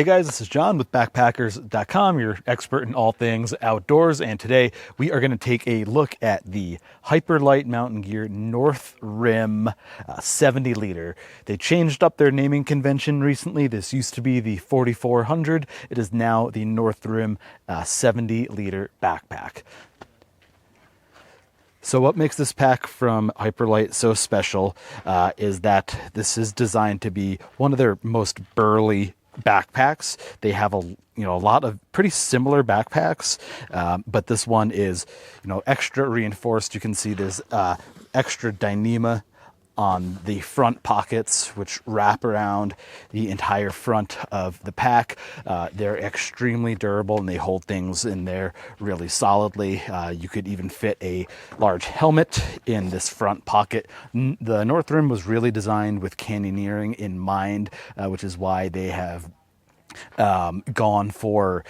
Hey guys, this is John with Backpackers.com, your expert in all things outdoors, and today we are going to take a look at the Hyperlite mountain gear Northrim 70 liter. They changed up their naming convention recently. This used to be the 4400. It is now the Northrim 70 liter backpack. So what makes this pack from Hyperlite so special is that this is designed to be one of their most burly backpacks. They have a lot of pretty similar backpacks, but this one is extra reinforced. You can see there's extra Dyneema on the front pockets, which wrap around the entire front of the pack. They're extremely durable and they hold things in there really solidly. You could even fit a large helmet in this front pocket. The Northrim was really designed with canyoneering in mind, which is why they have gone for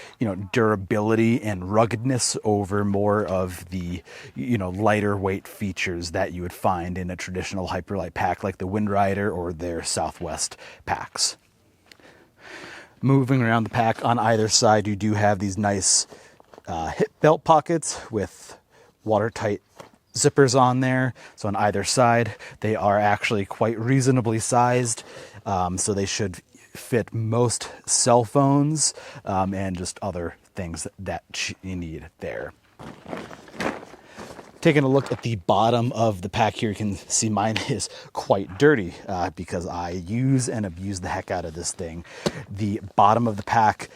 durability and ruggedness over more of the lighter weight features that you would find in a traditional Hyperlite pack like the Wind Rider or their Southwest packs. Moving around the pack, on either side you do have these nice hip belt pockets with watertight zippers on there. So on either side they are actually quite reasonably sized, so they should fit most cell phones and just other things that you need there. Taking a look at the bottom of the pack here, you can see mine is quite dirty because I use and abuse the heck out of this thing. The bottom of the pack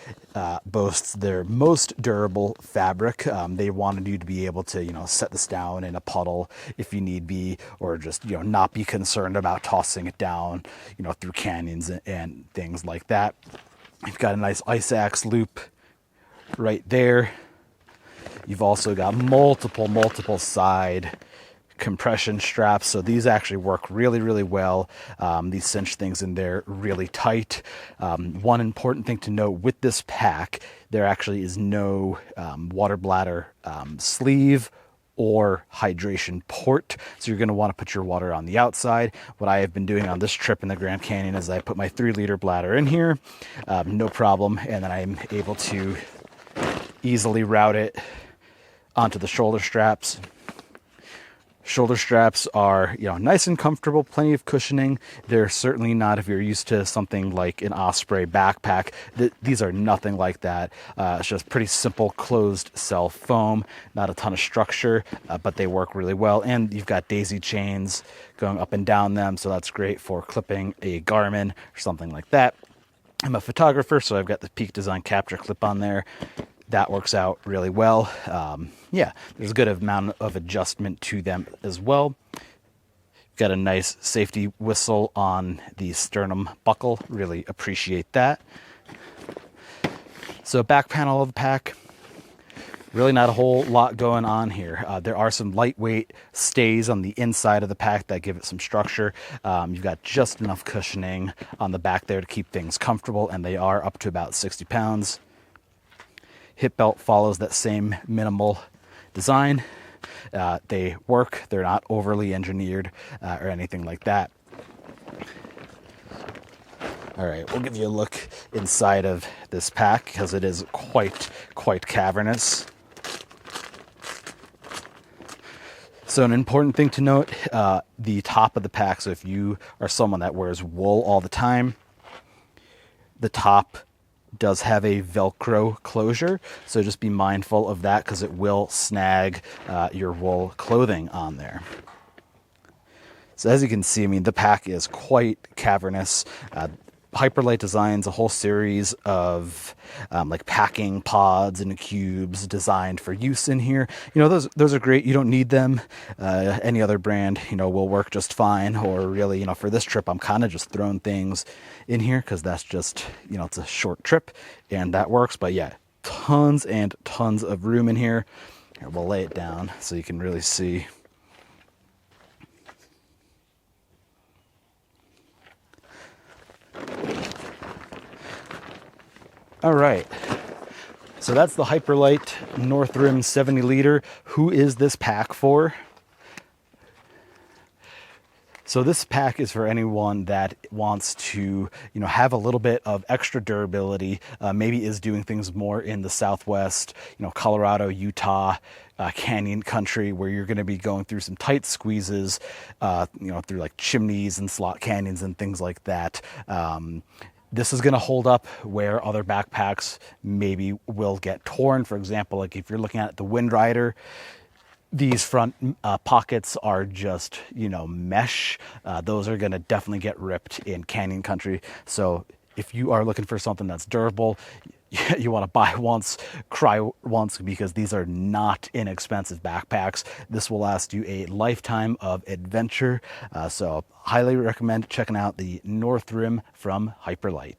boasts their most durable fabric. They wanted you to be able to set this down in a puddle if you need be, or just not be concerned about tossing it down through canyons and things like that. You've got a nice ice axe loop right there. You've also got multiple side compression straps, so these actually work really well. These cinch things in there really tight. One important thing to note with this pack, there actually is no water bladder sleeve or hydration port, so you're going to want to put your water on the outside. What I have been doing on this trip in the Grand Canyon is I put my 3-liter bladder in here, no problem, and then I'm able to easily route it onto the shoulder straps. Shoulder straps are nice and comfortable, plenty of cushioning. They're certainly not, if you're used to something like an Osprey backpack, these are nothing like that. It's just pretty simple closed cell foam, not a ton of structure, but they work really well. And you've got daisy chains going up and down them, so that's great for clipping a Garmin or something like that. I'm a photographer, so I've got the Peak Design Capture clip on there. That works out really well. Yeah, there's a good amount of adjustment to them as well. You've got a nice safety whistle on the sternum buckle. Really appreciate that. So back panel of the pack, really not a whole lot going on here. There are some lightweight stays on the inside of the pack that give it some structure. You've got just enough cushioning on the back there to keep things comfortable, and they are up to about 60 pounds. Hip belt follows that same minimal design. They work. They're not overly engineered or anything like that. All right, we'll give you a look inside of this pack because it is quite cavernous. So an important thing to note, the top of the pack. So if you are someone that wears wool all the time, the top does have a Velcro closure, so just be mindful of that because it will snag your wool clothing on there. So as you can see, the pack is quite cavernous. Hyperlite designs a whole series of like packing pods and cubes designed for use in here. Those are great. You don't need them. Any other brand, will work just fine. Or really, for this trip, I'm kind of just throwing things in here because that's just, it's a short trip and that works. But yeah, tons and tons of room in here. Here, we'll lay it down so you can really see. All right, so that's the Hyperlite Northrim 70 liter. Who is this pack for? So this pack is for anyone that wants to, have a little bit of extra durability, maybe is doing things more in the Southwest, Colorado, Utah, canyon country, where you're going to be going through some tight squeezes, through like chimneys and slot canyons and things like that. This is going to hold up where other backpacks maybe will get torn. For example, like if you're looking at the Wind Rider, these front pockets are just, mesh. Those are going to definitely get ripped in canyon country. So if you are looking for something that's durable, you want to buy once, cry once, because these are not inexpensive backpacks. This will last you a lifetime of adventure. So highly recommend checking out the Northrim from Hyperlite.